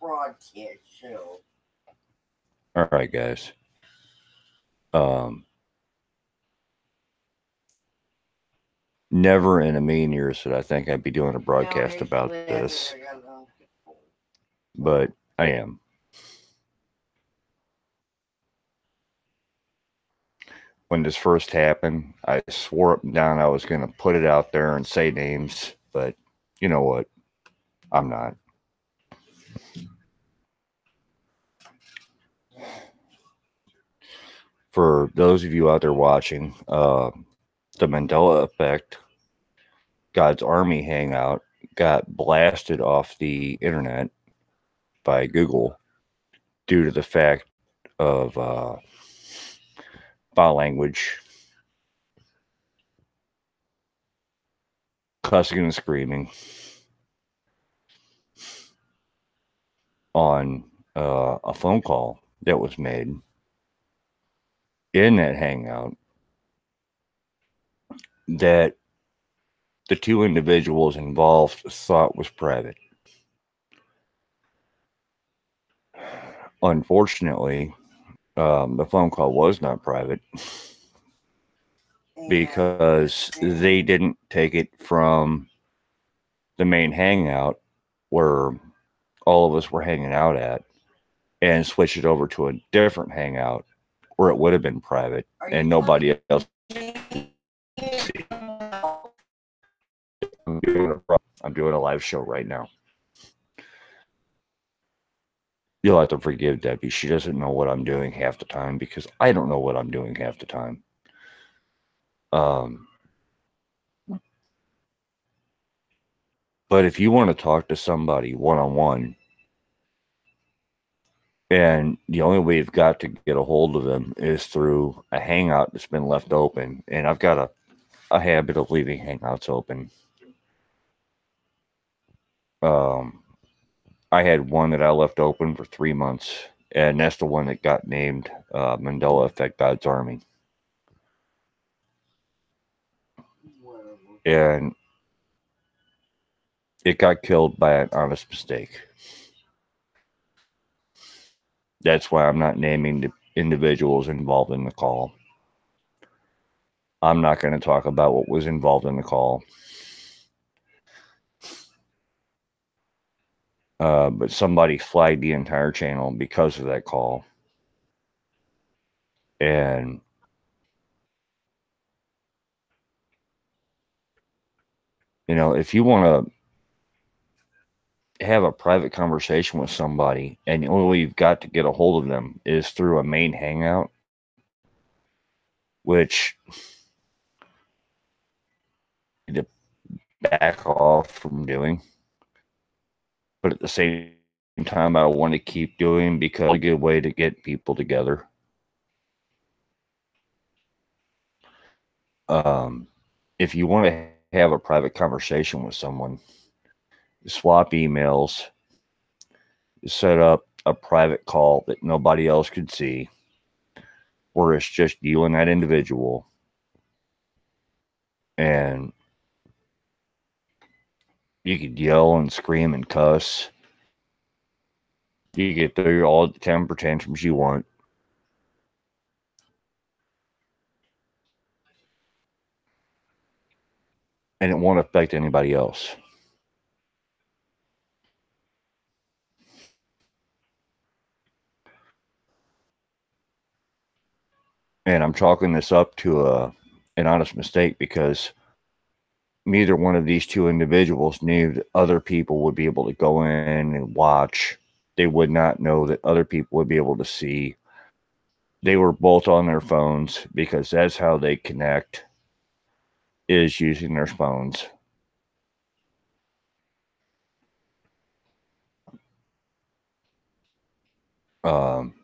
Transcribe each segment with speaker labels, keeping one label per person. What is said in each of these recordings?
Speaker 1: broadcast show.
Speaker 2: All right, guys. Um, Never in a million years did I think I'd be doing a broadcast about this, but I am. When this first happened, I swore up and down I was going to put it out there and say names, but you know what? I'm not. For those of you out there watching, the Mandela effect, God's Army Hangout, got blasted off the internet by Google due to the fact of foul language, cussing and screaming on a phone call that was made in that hangout that the two individuals involved thought was private. Unfortunately, the phone call was not private because they didn't take it from the main hangout where all of us were hanging out at and switch it over to a different hangout where it would have been private and nobody else could see. I'm doing a live show right now. You'll have to forgive Debbie. She doesn't know what I'm doing half the time because I don't know what I'm doing half the time. But if you want to talk to somebody one-on-one, and the only way you've got to get a hold of them is through a hangout that's been left open, and I've got a habit of leaving hangouts open. I had one that I left open for 3 months, and that's the one that got named Mandela Effect God's Army. And it got killed by an honest mistake. That's why I'm not naming the individuals involved in the call. I'm not going to talk about what was involved in the call. But somebody flagged the entire channel because of that call. And you know, if you want to have a private conversation with somebody and the only way you've got to get a hold of them is through a main hangout, which to back off from doing, but at the same time I want to keep doing because it's a good way to get people together. If you want to have a private conversation with someone, swap emails, set up a private call that nobody else could see, where it's just you and that individual, and you could yell and scream and cuss. You get through all the temper tantrums you want. And it won't affect anybody else. And I'm chalking this up to an honest mistake because neither one of these two individuals knew that other people would be able to go in and watch. They would not know that other people would be able to see. They were both on their phones because that's how they connect, is using their phones. Um,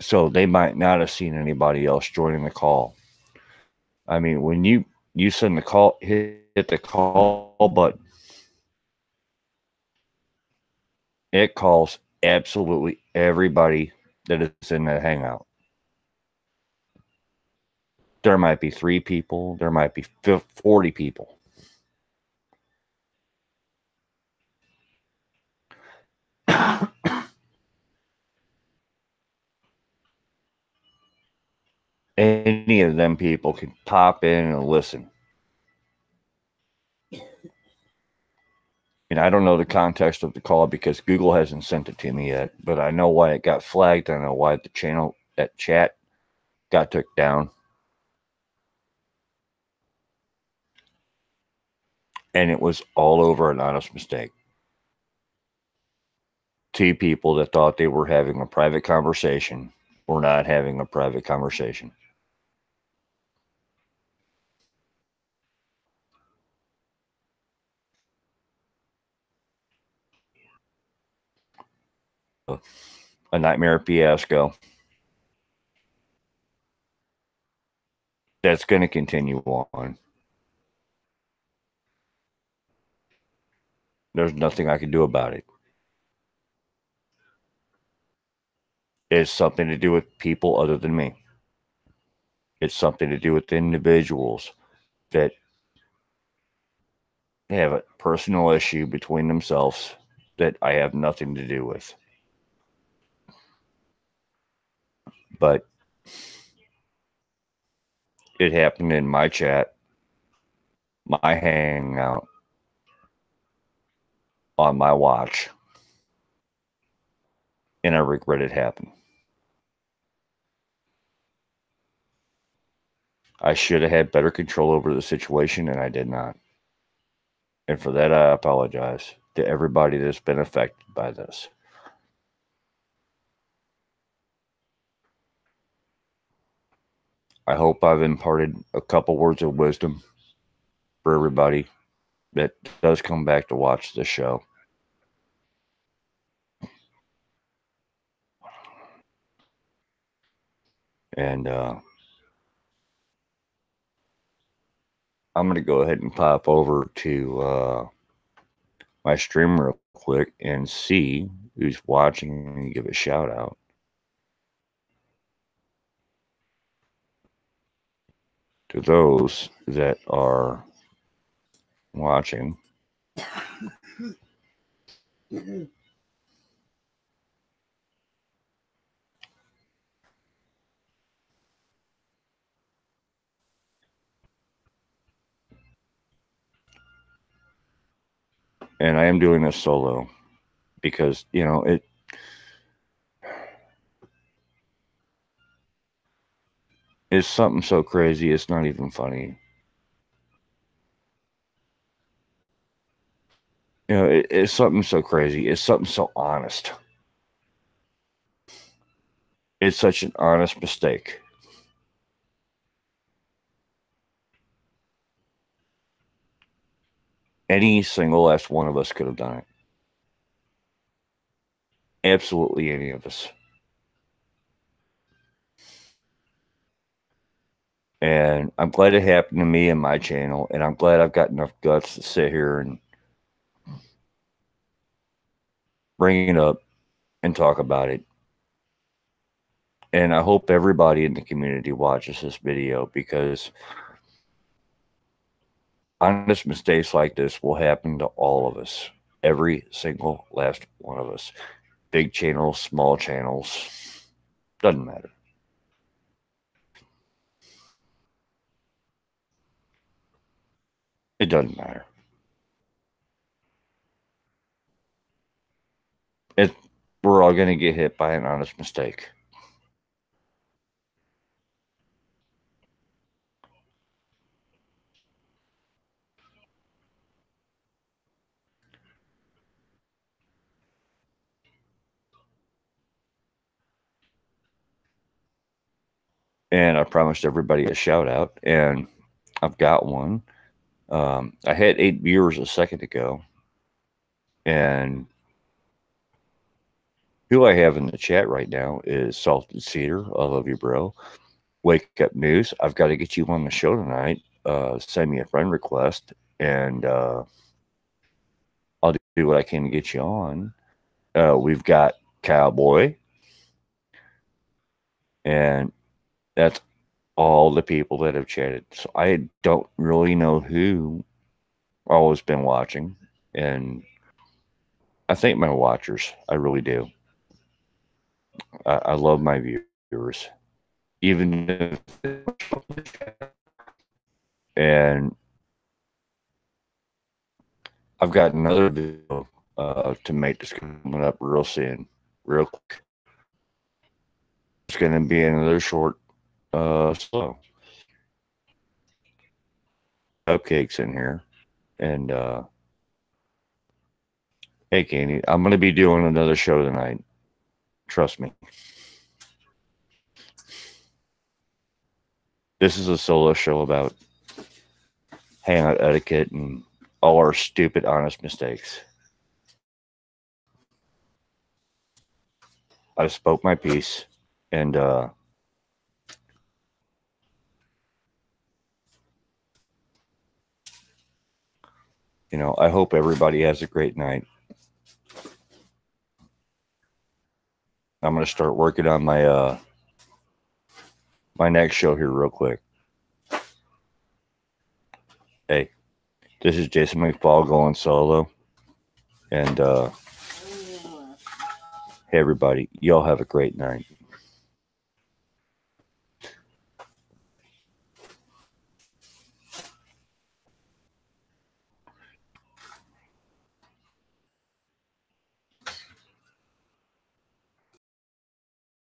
Speaker 2: so they might not have seen anybody else joining the call. I mean, when you send the call, hit the call button, it calls absolutely everybody that is in that hangout. There might be 3 people, there might be 40 people. any of them people can pop in and listen. And I don't know the context of the call because Google hasn't sent it to me yet, but I know why it got flagged. I know why the channel, that chat got took down. And it was all over an honest mistake. Two people that thought they were having a private conversation were not having a private conversation. A nightmare fiasco that's going to continue on. There's nothing I can do about it. It's something to do with people other than me. It's something to do with individuals that have a personal issue between themselves that I have nothing to do with. But it happened in my chat, my hangout, on my watch, and I regret it happened. I should have had better control over the situation, and I did not. And for that, I apologize to everybody that's been affected by this. I hope I've imparted a couple words of wisdom for everybody that does come back to watch this show. And I'm going to go ahead and pop over to my stream real quick and see who's watching and give a shout out. To those that are watching. And I am doing this solo because, you know, it's something so crazy, it's not even funny. You know, it's something so crazy. It's something so honest. It's such an honest mistake. Any single last one of us could have done it. Absolutely any of us. And I'm glad it happened to me and my channel. And I'm glad I've got enough guts to sit here and bring it up and talk about it. And I hope everybody in the community watches this video because honest mistakes like this will happen to all of us. Every single last one of us. Big channels, small channels. Doesn't matter. It doesn't matter. We're all going to get hit by an honest mistake. And I promised everybody a shout out, and I've got one. I had 8 viewers a second ago, and who I have in the chat right now is Salted Cedar. I love you, bro. Wake Up News. I've got to get you on the show tonight. Send me a friend request, and I'll do what I can to get you on. We've got Cowboy, and that's all the people that have chatted. So I don't really know who always been watching, and I thank my watchers. I really do. I love my viewers. even if, and I've got another video to make that's coming up real soon, real quick. It's going to be another short, slow cupcakes in here, and hey, Candy, I'm going to be doing another show tonight. Trust me. This is a solo show about hangout etiquette and all our stupid, honest mistakes. I spoke my piece, and you know, I hope everybody has a great night. I'm going to start working on my my next show here real quick. Hey, this is Jason McFall going solo, and hey, everybody, y'all have a great night.